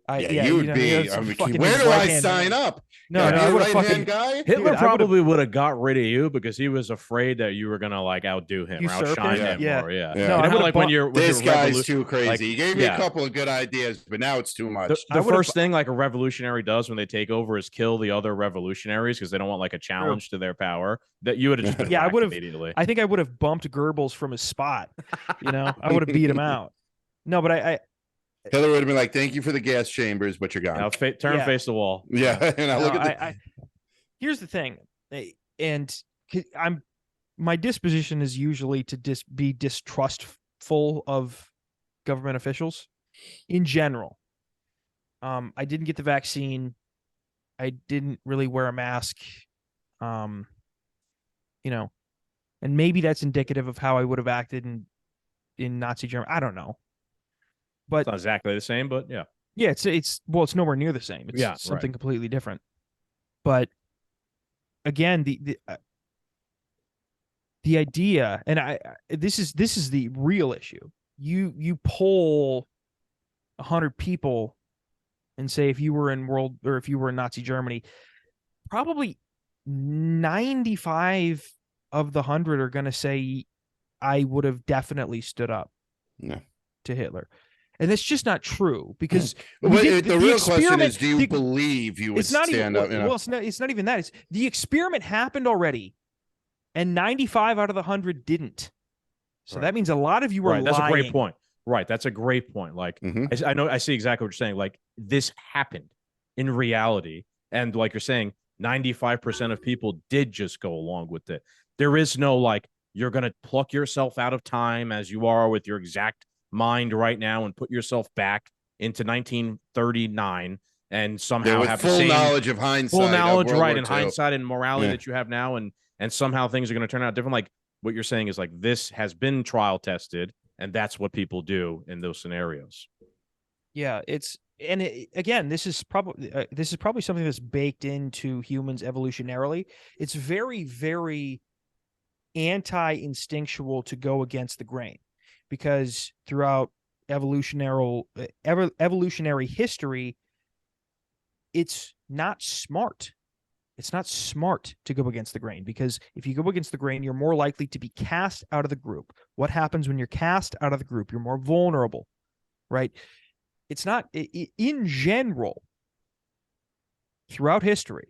C: You would be. Where do I sign up?
B: No, I would have fucking
C: guy.
D: Hitler probably would have got rid of you because he was afraid that you were gonna like outdo him or outshine him.
B: Yeah.
D: Or, yeah.
B: No, I
D: like when you're
C: this guy's too crazy. He gave me a couple of good ideas, but now it's too much.
D: The first thing like a revolutionary does when they take over is kill the other revolutionaries because they don't want like a challenge to their power. That you would have just been
B: I would have
D: immediately.
B: I think I would have bumped Goebbels from his spot. I would have beat him out. No, but I
C: Hitler would have been like, "Thank you for the gas chambers, but you're gone."
D: Now face the wall.
C: Yeah, and I look at
B: here's the thing, and my disposition is usually to be distrustful of government officials in general. I didn't get the vaccine. I didn't really wear a mask. And maybe that's indicative of how I would have acted in Nazi Germany. I don't know. But
D: it's not exactly the same, but yeah.
B: Yeah, it's nowhere near the same. It's something completely different. But again, the idea, and this is the real issue. You poll 100 people and say if you were in Nazi Germany, probably 95 of the 100 are going to say I would have definitely stood up to Hitler. And that's just not true because
C: the real question is, do you believe you would stand up?
B: Well, it's not even that. It's the experiment happened already, and 95 out of the 100 didn't. So that means a lot of you were lying.
D: That's a great point. Right, that's a great point. Like I see exactly what you're saying. Like this happened in reality, and like you're saying, 95% of people did just go along with it. There is no like you're gonna pluck yourself out of time as you are with your exact mind right now and put yourself back into 1939 and somehow have
C: full
D: the same
C: knowledge of hindsight,
D: full knowledge,
C: right,
D: and hindsight and morality that you have now, and somehow things are going to turn out different. Like what you're saying is like this has been trial tested, and that's what people do in those scenarios.
B: Yeah, again, this is probably something that's baked into humans evolutionarily. It's very, very anti-instinctual to go against the grain. Because throughout evolutionary history, it's not smart. It's not smart to go against the grain because if you go against the grain, you're more likely to be cast out of the group. What happens when you're cast out of the group? You're more vulnerable, right? It's not, in general, throughout history,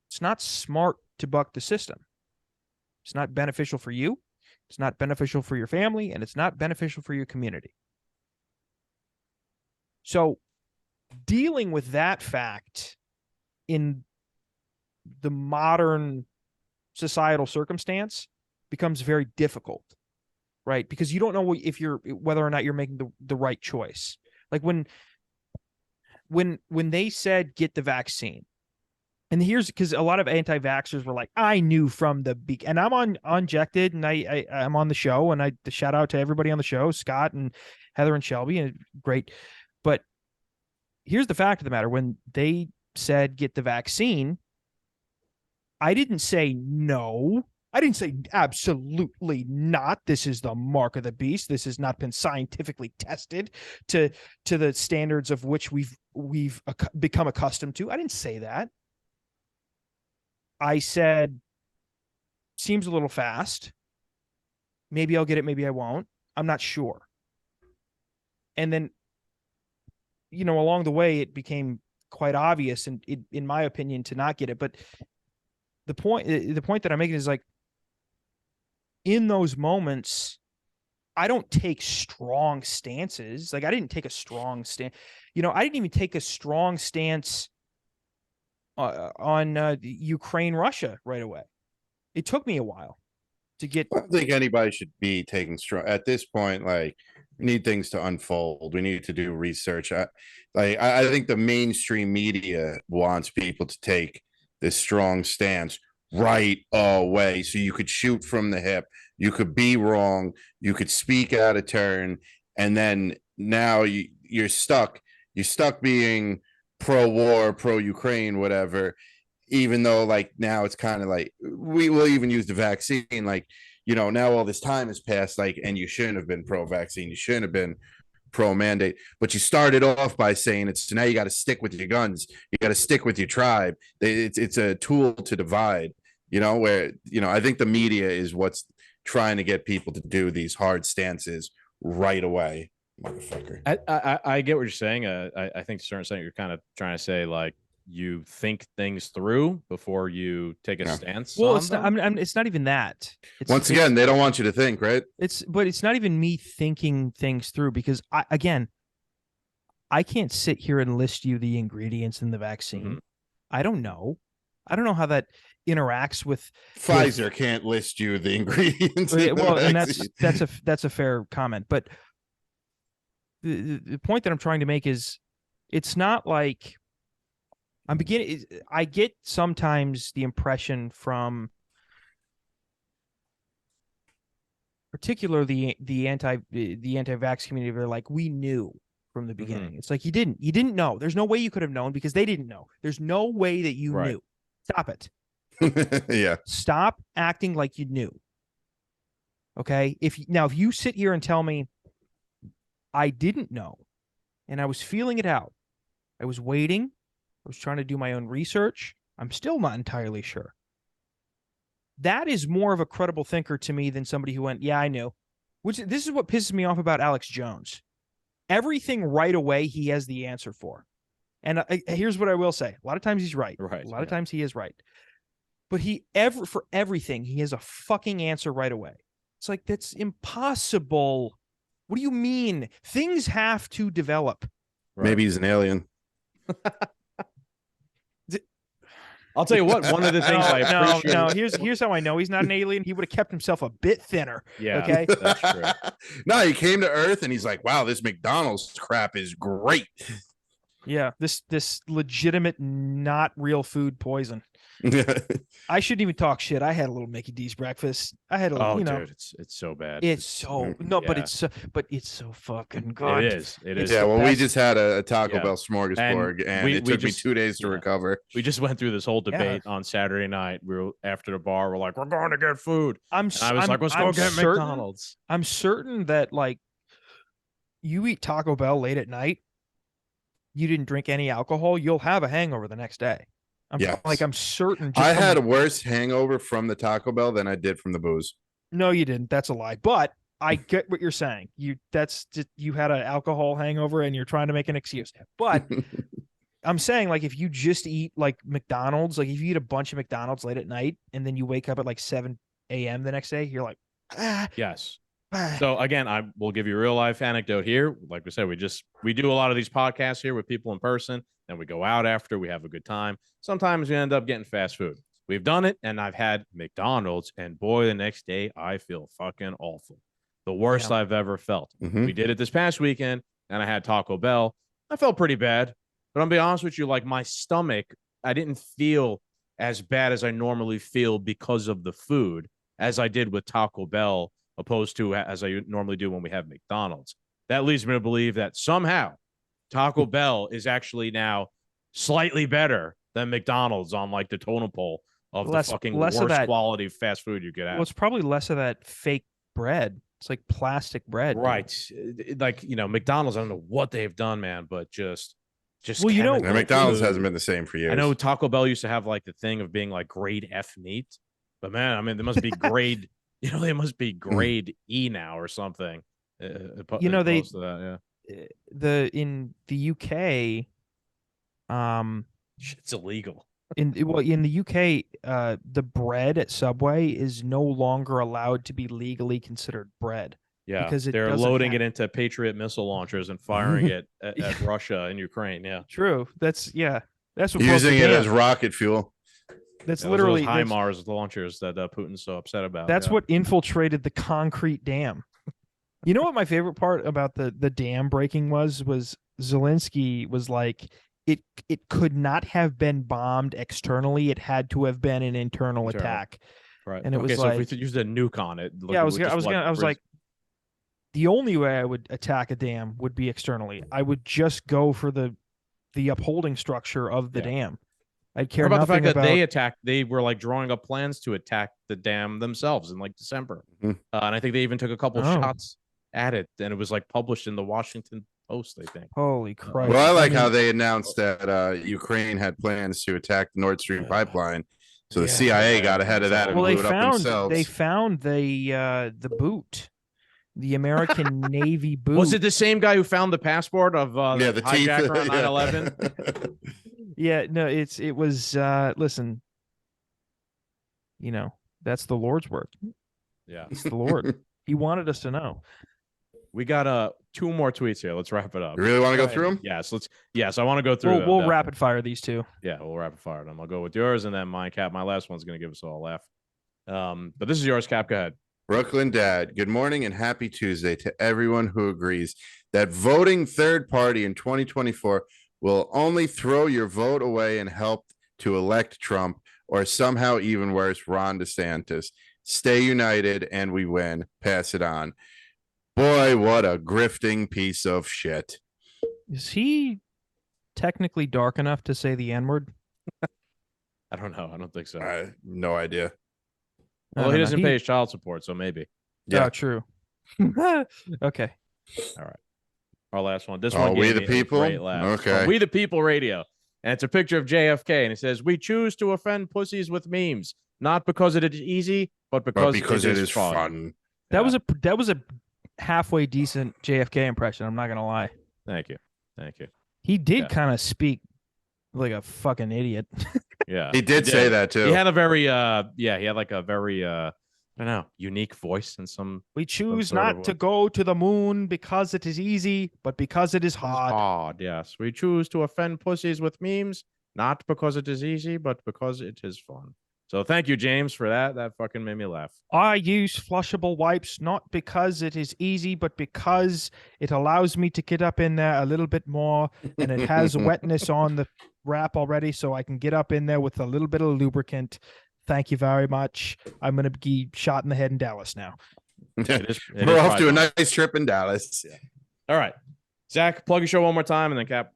B: it's not smart to buck the system. It's not beneficial for you. It's not beneficial for your family, and it's not beneficial for your community. So dealing with that fact in the modern societal circumstance becomes very difficult, right? Because you don't know whether or not you're making the right choice. Like when they said get the vaccine, and here's because a lot of anti-vaxxers were like, I knew from the beginning, and I'm on Unjected, and I'm on the show, and I shout out to everybody on the show, Scott and Heather and Shelby, and great. But here's the fact of the matter: when they said get the vaccine, I didn't say no. I didn't say absolutely not. This is the mark of the beast. This has not been scientifically tested to the standards of which we've become accustomed to. I didn't say that. I said, seems a little fast. Maybe I'll get it. Maybe I won't. I'm not sure. And then, along the way, it became quite obvious, and in my opinion, to not get it. But the point that I'm making is like, in those moments, I don't take strong stances. Like I didn't take a strong stance. I didn't even take a strong stance on Ukraine, Russia right away. It took me a while to get.
C: I don't think anybody should be taking strong at this point. Like, We need things to unfold. We need to do research. I think the mainstream media wants people to take this strong stance right away. So you could shoot from the hip. You could be wrong. You could speak out of turn. And then now you're stuck. You're stuck being pro-war, pro-Ukraine, whatever. Even though like now it's kind of like we will even use the vaccine. Like, you know, now all this time has passed, like, and you shouldn't have been pro-vaccine. You shouldn't have been pro-mandate. But you started off by saying it's so now you got to stick with your guns. You got to stick with your tribe. It's a tool to divide, you know, where, you know, I think the media is what's trying to get people to do these hard stances right away. Motherfucker.
D: I get what you're saying. I think to a certain extent you're kind of trying to say like you think things through before you take a stance.
B: Well, it's not. It's not even that.
C: Once again, they don't want you to think, right?
B: But it's not even me thinking things through because I can't sit here and list you the ingredients in the vaccine.
D: Mm-hmm.
B: I don't know how that interacts with
C: Pfizer can't list you the ingredients.
B: Well, and that's a fair comment, but the point that I'm trying to make is it's not like I get sometimes the impression from particularly the anti-vax community, they're like, we knew from the beginning. Mm-hmm. It's like you didn't know. There's no way you could have known because they didn't know. There's no way that you knew. Stop it.
C: Yeah.
B: Stop acting like you knew. Okay. If you sit here and tell me I didn't know and I was feeling it out, I was waiting, I was trying to do my own research, I'm still not entirely sure. That is more of a credible thinker to me than somebody who went, yeah, I knew. This is what pisses me off about Alex Jones. Everything right away he has the answer for. And here's what I will say. A lot of times he's right. A lot of times he is right. But for everything, he has a fucking answer right away. It's like, that's impossible. What do you mean? Things have to develop.
C: Right. Maybe he's an alien.
D: I'll tell you what, one of the things I appreciate.
B: No, here's how I know he's not an alien. He would have kept himself a bit thinner.
D: Yeah,
B: okay,
D: that's true.
C: No, he came to Earth and he's like, wow, this McDonald's crap is great.
B: Yeah, this legitimate, not real food poison. I shouldn't even talk shit. I had a little Mickey D's breakfast. I had a
D: dude, it's so bad.
B: It's so but it's so fucking good.
D: It is.
C: Yeah, well, we just had a Taco Bell smorgasbord, and it took me 2 days to recover.
D: We just went through this whole debate on Saturday night. We were after the bar. We're like, we're going to get food. I was like, let's go get McDonald's.
B: I'm certain that like you eat Taco Bell late at night, you didn't drink any alcohol, you'll have a hangover the next day. I'm certain.
C: I had a worse hangover from the Taco Bell than I did from the booze.
B: No, you didn't. That's a lie. But I get what you're saying. You had an alcohol hangover and you're trying to make an excuse. But I'm saying, like, if you just eat like McDonald's, like if you eat a bunch of McDonald's late at night and then you wake up at like 7 a.m. the next day, you're like,
D: yes. So again, I will give you a real life anecdote here. Like we said, we do a lot of these podcasts here with people in person. Then we go out after, we have a good time. Sometimes we end up getting fast food. We've done it, and I've had McDonald's, and boy, the next day I feel fucking awful. The worst I've ever felt. Mm-hmm. We did it this past weekend, and I had Taco Bell. I felt pretty bad, but I'll be honest with you, like my stomach, I didn't feel as bad as I normally feel because of the food as I did with Taco Bell, opposed to as I normally do when we have McDonald's. That leads me to believe that somehow Taco Bell is actually now slightly better than McDonald's on like the totem pole of the fucking worst quality fast food you could have.
B: Well, it's probably less of that fake bread. It's like plastic bread.
D: Right. Like, you know, McDonald's, I don't know what they've done, man, but just
B: well, you know,
C: McDonald's hasn't been the same for years.
D: I know Taco Bell used to have like the thing of being like grade F meat, but man, I mean, they must be grade, you know, they must be grade E now or something.
B: You know, in the UK,
D: shit's illegal.
B: In the UK, the bread at Subway is no longer allowed to be legally considered bread.
D: Yeah, because they're loading it into Patriot missile launchers and firing it at Russia and Ukraine. Yeah,
B: true. That's what
C: using it as rocket fuel.
B: That's literally
D: HIMARS launchers that Putin's so upset about.
B: That's what infiltrated the concrete dam. You know what my favorite part about the dam breaking was Zelensky was like, it could not have been bombed externally. It had to have been an internal attack.
D: Right.
B: And it
D: okay,
B: was
D: so
B: like,
D: if we used a nuke on it,
B: yeah, I was like, the only way I would attack a dam would be externally. I would just go for the upholding structure of the dam. I'd care
D: about the
B: nothing
D: fact that
B: about
D: they were like drawing up plans to attack the dam themselves in like December.
C: Mhm.
D: And I think they even took a couple
B: Oh.
D: shots at it, and it was like published in the Washington Post, I think.
B: Holy Christ.
C: Well, I like
B: mean,
C: how they announced that Ukraine had plans to attack the Nord Stream pipeline. So the CIA got ahead of that and
B: well,
C: blew it up themselves.
B: they found the boot, the American Navy boot.
D: Was it the same guy who found the passport of
C: the teeth.
D: hijacker on 9/11?
B: Yeah, no, it was listen, you know, that's the Lord's work.
D: Yeah.
B: It's the Lord. He wanted us to know.
D: We got 2 more tweets here. Let's wrap it up.
C: You really want to go through them?
D: Yes, I want to go through them.
B: We'll rapid fire these two.
D: Yeah, we'll rapid fire them. I'll go with yours and then mine, Cap. My last one's going to give us all a laugh. But this is yours, Cap. Go ahead.
C: Brooklyn Dad, good morning and happy Tuesday to everyone who agrees that voting third party in 2024 will only throw your vote away and help to elect Trump, or somehow even worse, Ron DeSantis. Stay united and we win. Pass it on. Boy, what a grifting piece of shit.
B: Is he technically dark enough to say the N-word?
D: I don't know. I don't think so.
C: I have no idea.
D: Well, he doesn't pay his child support, so maybe.
C: Yeah,
B: oh, true. Okay.
D: All right. Our last one. This
C: Oh,
D: one.
C: We
D: gave
C: the
D: me a
C: People?
D: great laugh.
C: Okay.
D: We the People Radio. And it's a picture of JFK, and it says, "We choose to offend pussies with memes, not because it is easy, but because it is fun."
B: That was a halfway decent JFK impression. I'm not gonna lie.
D: Thank you.
B: He did
D: Yeah.
B: kind of speak like a fucking idiot.
D: Yeah,
C: He did say that too.
D: He had a very, he had like a very, I don't know, unique voice and some.
B: We choose
D: sort of
B: not to go to the moon because it is easy, but because it is hard.
D: Hard, yes. We choose to offend pussies with memes, not because it is easy, but because it is fun. So thank you, James, for that. That fucking made me laugh.
B: I use flushable wipes not because it is easy, but because it allows me to get up in there a little bit more, and it has wetness on the wrap already, so I can get up in there with a little bit of lubricant. Thank you very much. I'm going to be shot in the head in Dallas now.
C: We're off to a nice trip in Dallas.
D: Yeah. All right. Zach, plug your show one more time, and then Cap,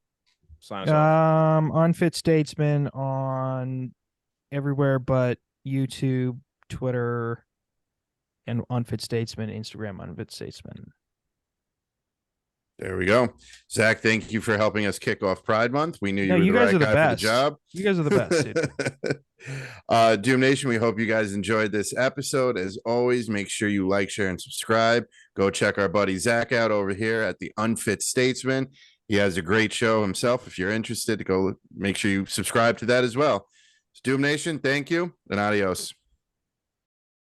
D: sign us off.
B: Unfit Statesman on everywhere but YouTube, Twitter, and Unfit Statesman, Instagram, Unfit Statesman.
C: There we go. Zach, thank you for helping us kick off Pride Month. We knew you were
B: guys
C: the
B: are
C: right
B: the
C: guy
B: best.
C: for the job.
B: You guys are the best, dude.
C: Doom Nation, we hope you guys enjoyed this episode. As always, make sure you like, share, and subscribe. Go check our buddy Zach out over here at the Unfit Statesman. He has a great show himself. If you're interested, go make sure you subscribe to that as well. Doom Nation, thank you, and adios.